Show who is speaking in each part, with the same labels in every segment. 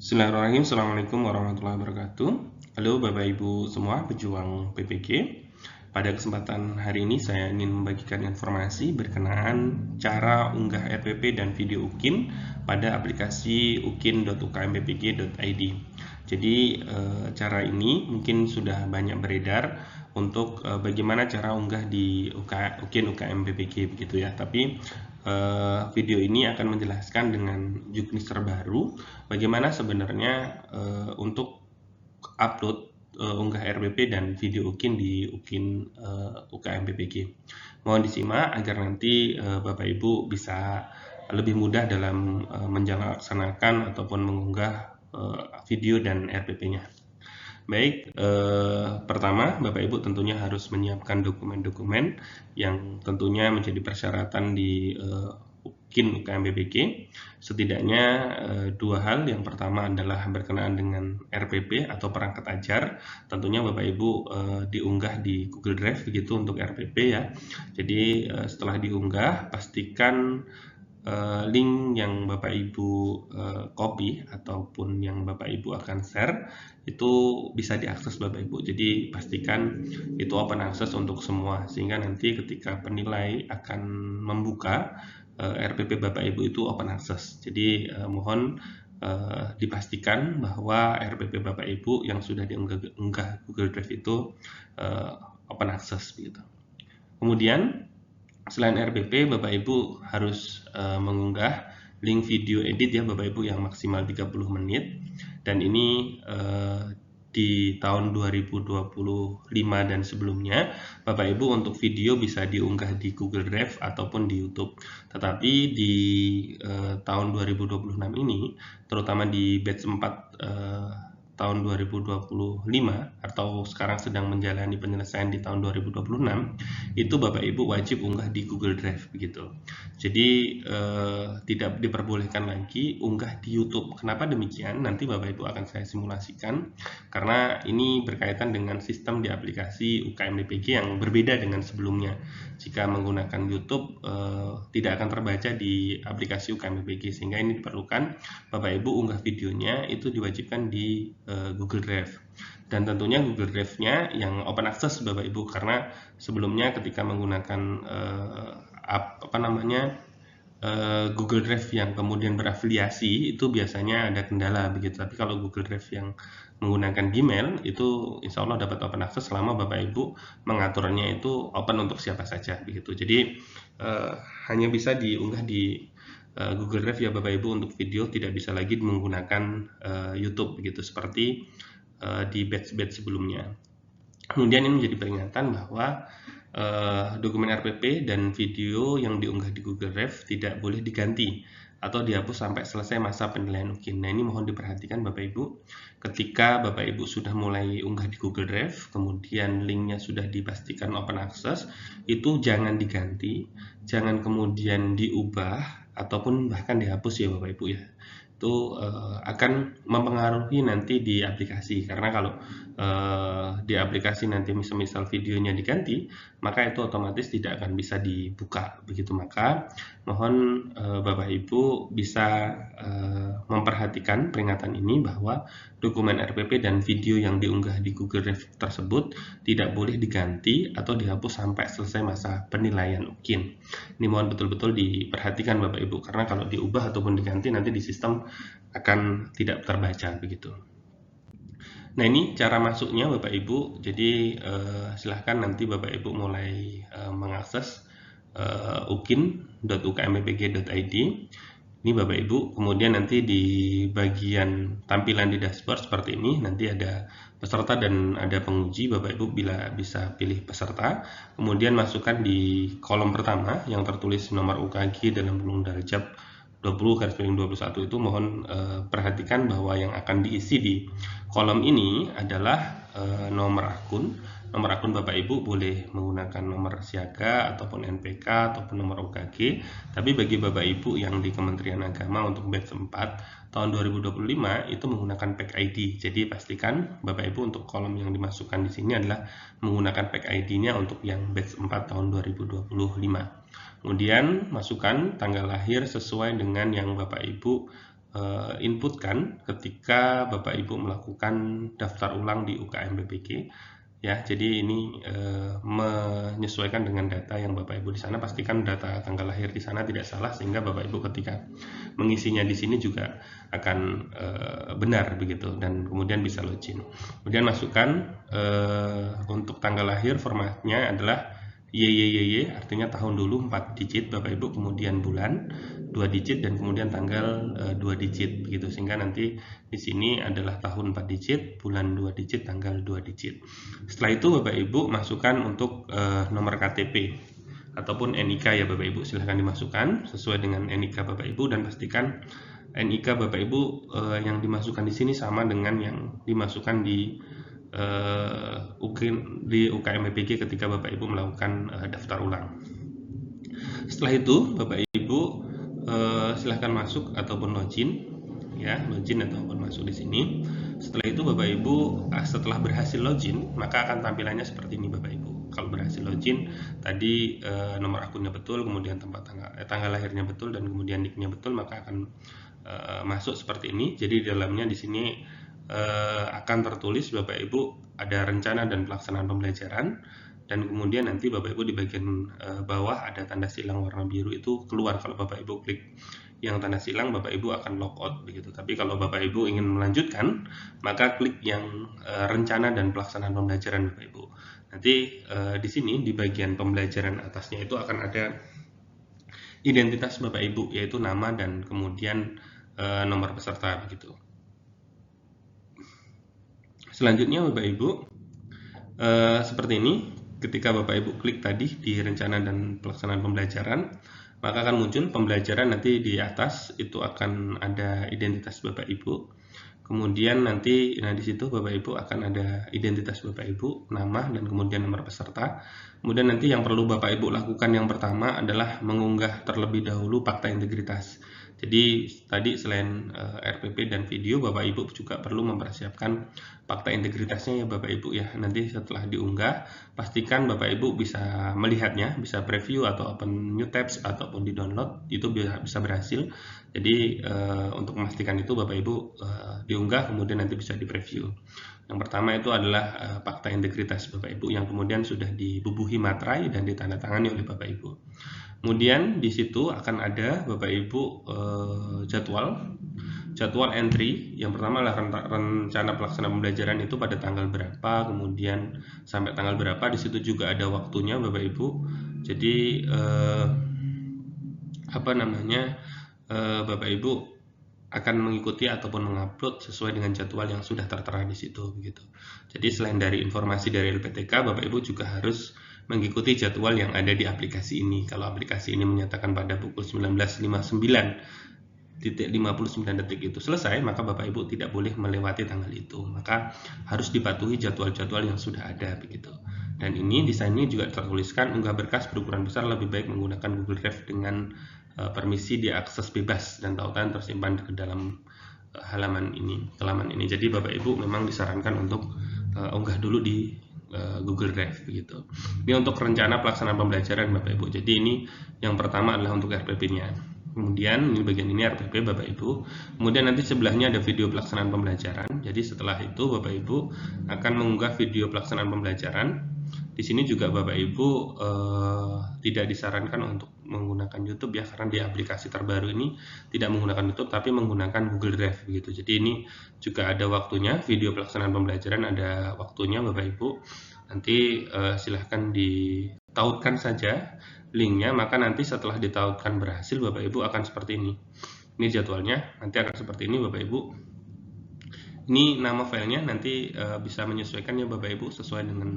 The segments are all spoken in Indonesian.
Speaker 1: Bismillahirrahmanirrahim. Assalamualaikum warahmatullahi wabarakatuh. Halo Bapak Ibu semua pejuang PPG. Pada kesempatan hari ini saya ingin membagikan informasi berkenaan cara unggah RPP dan video UKIN pada aplikasi ukin.ukmppg.id. Jadi cara ini mungkin sudah banyak beredar untuk bagaimana cara unggah di UKIN UKM PPG begitu ya. Tapi video ini akan menjelaskan dengan juknis terbaru bagaimana sebenarnya untuk upload unggah RPP dan video UKIN di UKIN UKM PPG. Mohon disimak agar nanti Bapak Ibu bisa lebih mudah dalam menjalankan ataupun mengunggah video dan RPP-nya. Baik, pertama Bapak Ibu tentunya harus menyiapkan dokumen-dokumen yang tentunya menjadi persyaratan di UKIN UKM PPG. Setidaknya dua hal. Yang pertama adalah berkenaan dengan RPP atau perangkat ajar. Tentunya Bapak Ibu diunggah di Google Drive begitu untuk RPP ya. Jadi setelah diunggah pastikan link yang Bapak Ibu copy ataupun yang Bapak Ibu akan share itu bisa diakses Bapak Ibu. Jadi pastikan itu open access untuk semua sehingga nanti ketika penilai akan membuka RPP Bapak Ibu itu open access. Jadi mohon dipastikan bahwa RPP Bapak Ibu yang sudah diunggah Google Drive itu open access begitu. Kemudian selain RPP, Bapak Ibu harus mengunggah link video edit ya Bapak Ibu yang maksimal 30 menit. Dan ini di tahun 2025 dan sebelumnya, Bapak Ibu untuk video bisa diunggah di Google Drive ataupun di YouTube. Tetapi di tahun 2026 ini, terutama di batch 4 tahun 2025 atau sekarang sedang menjalani penyelesaian di tahun 2026 itu Bapak Ibu wajib unggah di Google Drive begitu. Jadi tidak diperbolehkan lagi unggah di YouTube. Kenapa demikian? Nanti Bapak Ibu akan saya simulasikan karena ini berkaitan dengan sistem di aplikasi UKM PPG yang berbeda dengan sebelumnya. Jika menggunakan YouTube tidak akan terbaca di aplikasi UKM PPG sehingga ini diperlukan Bapak Ibu unggah videonya itu diwajibkan di Google Drive. Dan tentunya Google Drive-nya yang open access Bapak Ibu karena sebelumnya ketika menggunakan Google Drive yang kemudian berafiliasi itu biasanya ada kendala begitu. Tapi kalau Google Drive yang menggunakan Gmail itu insya Allah dapat open access selama Bapak Ibu mengaturnya itu open untuk siapa saja begitu. Jadi hanya bisa diunggah di Google Drive ya Bapak Ibu untuk video, tidak bisa lagi menggunakan YouTube begitu seperti di batch-batch sebelumnya. Kemudian ini menjadi peringatan bahwa dokumen RPP dan video yang diunggah di Google Drive tidak boleh diganti atau dihapus sampai selesai masa penilaian UKIN. Nah ini mohon diperhatikan Bapak Ibu, ketika Bapak Ibu sudah mulai unggah di Google Drive, kemudian linknya sudah dipastikan open access, itu jangan diganti, jangan kemudian diubah, ataupun bahkan dihapus ya Bapak Ibu ya. Itu akan mempengaruhi nanti di aplikasi karena kalau di aplikasi nanti misal videonya diganti maka itu otomatis tidak akan bisa dibuka begitu. Maka mohon Bapak Ibu bisa memperhatikan peringatan ini bahwa dokumen RPP dan video yang diunggah di Google Drive tersebut tidak boleh diganti atau dihapus sampai selesai masa penilaian UKIN. Ini mohon betul-betul diperhatikan Bapak Ibu karena kalau diubah ataupun diganti nanti di sistem akan tidak terbaca begitu. Nah ini cara masuknya Bapak Ibu. Jadi silahkan nanti Bapak Ibu mulai mengakses ukin.ukmppg.id. Ini Bapak Ibu, kemudian nanti di bagian tampilan di dashboard seperti ini nanti ada peserta dan ada penguji. Bapak Ibu bisa pilih peserta, kemudian masukkan di kolom pertama yang tertulis nomor UKG dalam kurung darjat 20/21 itu mohon perhatikan bahwa yang akan diisi di kolom ini adalah nomor akun. Nomor akun Bapak Ibu boleh menggunakan nomor siaga ataupun NPK ataupun nomor UKG. Tapi bagi Bapak Ibu yang di Kementerian Agama untuk batch 4 tahun 2025 itu menggunakan PAC ID. Jadi pastikan Bapak Ibu untuk kolom yang dimasukkan di sini adalah menggunakan PAC ID-nya untuk yang batch 4 tahun 2025. Kemudian masukkan tanggal lahir sesuai dengan yang Bapak Ibu inputkan ketika Bapak Ibu melakukan daftar ulang di UKM PPG. Ya, jadi ini menyesuaikan dengan data yang Bapak Ibu di sana. Pastikan data tanggal lahir di sana tidak salah, sehingga Bapak Ibu ketika mengisinya di sini juga akan benar begitu, dan kemudian bisa login. Kemudian masukkan untuk tanggal lahir, formatnya adalah YYYY, artinya tahun dulu 4 digit Bapak Ibu, kemudian bulan 2 digit, dan kemudian tanggal 2 digit begitu, sehingga nanti di sini adalah tahun 4 digit, bulan 2 digit, tanggal 2 digit. Setelah itu Bapak Ibu masukkan untuk nomor KTP ataupun NIK ya Bapak Ibu, silahkan dimasukkan sesuai dengan NIK Bapak Ibu, dan pastikan NIK Bapak Ibu yang dimasukkan di sini sama dengan yang dimasukkan di UKM PPG ketika Bapak Ibu melakukan daftar ulang. Setelah itu Bapak Ibu silahkan masuk ataupun login, ya, login ataupun masuk di sini. Setelah itu Bapak Ibu setelah berhasil login, maka akan tampilannya seperti ini Bapak Ibu. Kalau berhasil login tadi, nomor akunnya betul, kemudian tanggal lahirnya betul, dan kemudian nicknya betul, maka akan masuk seperti ini. Jadi di dalamnya di sini akan tertulis Bapak Ibu ada rencana dan pelaksanaan pembelajaran, dan kemudian nanti Bapak Ibu di bagian bawah ada tanda silang warna biru, itu keluar. Kalau Bapak Ibu klik yang tanda silang, Bapak Ibu akan logout begitu. Tapi kalau Bapak Ibu ingin melanjutkan, maka klik yang rencana dan pelaksanaan pembelajaran Bapak Ibu. Nanti di sini di bagian pembelajaran atasnya itu akan ada identitas Bapak Ibu, yaitu nama dan kemudian nomor peserta begitu. Selanjutnya Bapak Ibu seperti ini. Ketika Bapak Ibu klik tadi di rencana dan pelaksanaan pembelajaran, maka akan muncul pembelajaran. Nanti di atas itu akan ada identitas Bapak Ibu. Kemudian nanti di situ Bapak Ibu akan ada identitas Bapak Ibu, nama, dan kemudian nomor peserta. Kemudian nanti yang perlu Bapak Ibu lakukan yang pertama adalah mengunggah terlebih dahulu fakta integritas. Jadi tadi selain RPP dan video, Bapak Ibu juga perlu mempersiapkan fakta integritasnya ya Bapak Ibu ya. Nanti setelah diunggah, pastikan Bapak Ibu bisa melihatnya, bisa preview atau open new tabs ataupun di download, itu bisa berhasil. Jadi untuk memastikan itu Bapak Ibu diunggah, kemudian nanti bisa di preview. Yang pertama itu adalah fakta integritas Bapak Ibu, yang kemudian sudah dibubuhi materai dan ditandatangani oleh Bapak Ibu. Kemudian di situ akan ada Bapak Ibu jadwal entry. Yang pertama adalah rencana pelaksanaan pembelajaran itu pada tanggal berapa, kemudian sampai tanggal berapa. Di situ juga ada waktunya Bapak Ibu. Jadi Bapak Ibu akan mengikuti ataupun mengupload sesuai dengan jadwal yang sudah tertera di situ begitu. Jadi selain dari informasi dari LPTK, Bapak Ibu juga harus mengikuti jadwal yang ada di aplikasi ini. Kalau aplikasi ini menyatakan pada pukul 19.59 itu selesai, maka Bapak Ibu tidak boleh melewati tanggal itu. Maka harus dipatuhi jadwal-jadwal yang sudah ada begitu. Dan ini desainnya juga tertuliskan unggah berkas berukuran besar lebih baik menggunakan Google Drive dengan permisi diakses bebas dan tautan tersimpan ke dalam halaman ini. Jadi Bapak Ibu memang disarankan untuk unggah dulu di Google Drive begitu. Ini untuk rencana pelaksanaan pembelajaran Bapak Ibu. Jadi ini yang pertama adalah untuk RPP-nya. Kemudian ini bagian ini RPP Bapak Ibu. Kemudian nanti sebelahnya ada video pelaksanaan pembelajaran. Jadi setelah itu Bapak Ibu akan mengunggah video pelaksanaan pembelajaran. Di sini juga Bapak Ibu tidak disarankan untuk menggunakan YouTube ya, karena di aplikasi terbaru ini tidak menggunakan YouTube tapi menggunakan Google Drive begitu. Jadi ini juga ada waktunya, video pelaksanaan pembelajaran ada waktunya Bapak Ibu. Nanti silahkan ditautkan saja linknya, maka nanti setelah ditautkan berhasil Bapak Ibu akan seperti ini. Ini jadwalnya, nanti akan seperti ini Bapak Ibu. Ini nama filenya nanti bisa menyesuaikan ya Bapak Ibu sesuai dengan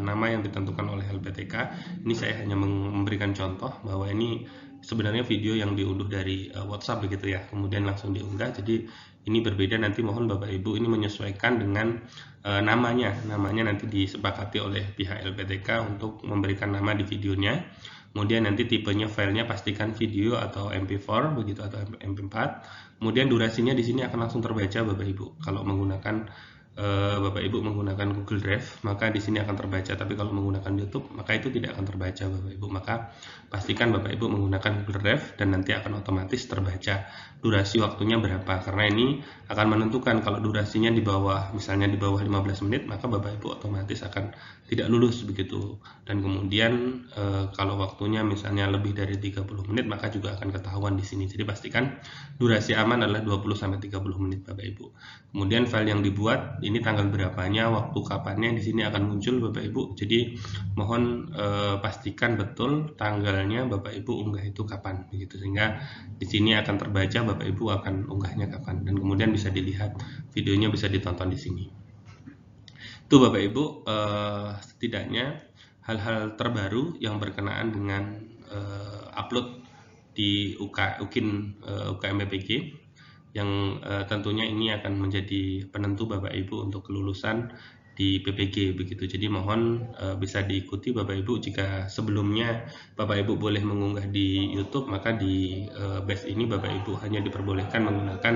Speaker 1: nama yang ditentukan oleh LPTK. Ini saya hanya memberikan contoh bahwa ini sebenarnya video yang diunduh dari WhatsApp begitu ya, kemudian langsung diunggah. Jadi ini berbeda, nanti mohon Bapak Ibu ini menyesuaikan dengan namanya nanti disepakati oleh pihak LPTK untuk memberikan nama di videonya. Kemudian nanti tipenya filenya pastikan video atau MP4 begitu atau MP4. Kemudian durasinya di sini akan langsung terbaca Bapak Ibu kalau menggunakan Bapak Ibu menggunakan Google Drive, maka di sini akan terbaca. Tapi kalau menggunakan YouTube, maka itu tidak akan terbaca, Bapak Ibu. Maka pastikan Bapak Ibu menggunakan Google Drive dan nanti akan otomatis terbaca durasi waktunya berapa. Karena ini akan menentukan kalau durasinya di bawah, misalnya di bawah 15 menit, maka Bapak Ibu otomatis akan tidak lulus begitu. Dan kemudian kalau waktunya misalnya lebih dari 30 menit, maka juga akan ketahuan di sini. Jadi pastikan durasi aman adalah 20-30 menit, Bapak Ibu. Kemudian file yang dibuat ini tanggal berapanya, waktu kapannya di sini akan muncul, Bapak Ibu. Jadi mohon pastikan betul tanggalnya Bapak Ibu unggah itu kapan begitu, sehingga di sini akan terbaca Bapak Ibu akan unggahnya kapan, dan kemudian bisa dilihat videonya, bisa ditonton di sini. Itu Bapak Ibu setidaknya hal-hal terbaru yang berkenaan dengan upload di UKM PPG, yang tentunya ini akan menjadi penentu Bapak Ibu untuk kelulusan di PPG begitu. Jadi mohon bisa diikuti Bapak Ibu. Jika sebelumnya Bapak Ibu boleh mengunggah di YouTube, maka di batch ini Bapak Ibu hanya diperbolehkan menggunakan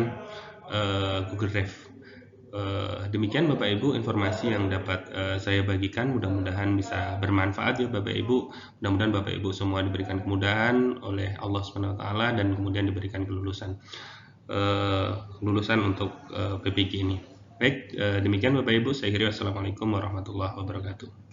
Speaker 1: Google Drive. Demikian Bapak Ibu informasi yang dapat saya bagikan, mudah-mudahan bisa bermanfaat ya Bapak Ibu. Mudah-mudahan Bapak Ibu semua diberikan kemudahan oleh Allah SWT dan kemudian diberikan kelulusan untuk PPG ini. Baik, demikian Bapak Ibu, saya kira wassalamualaikum warahmatullahi wabarakatuh.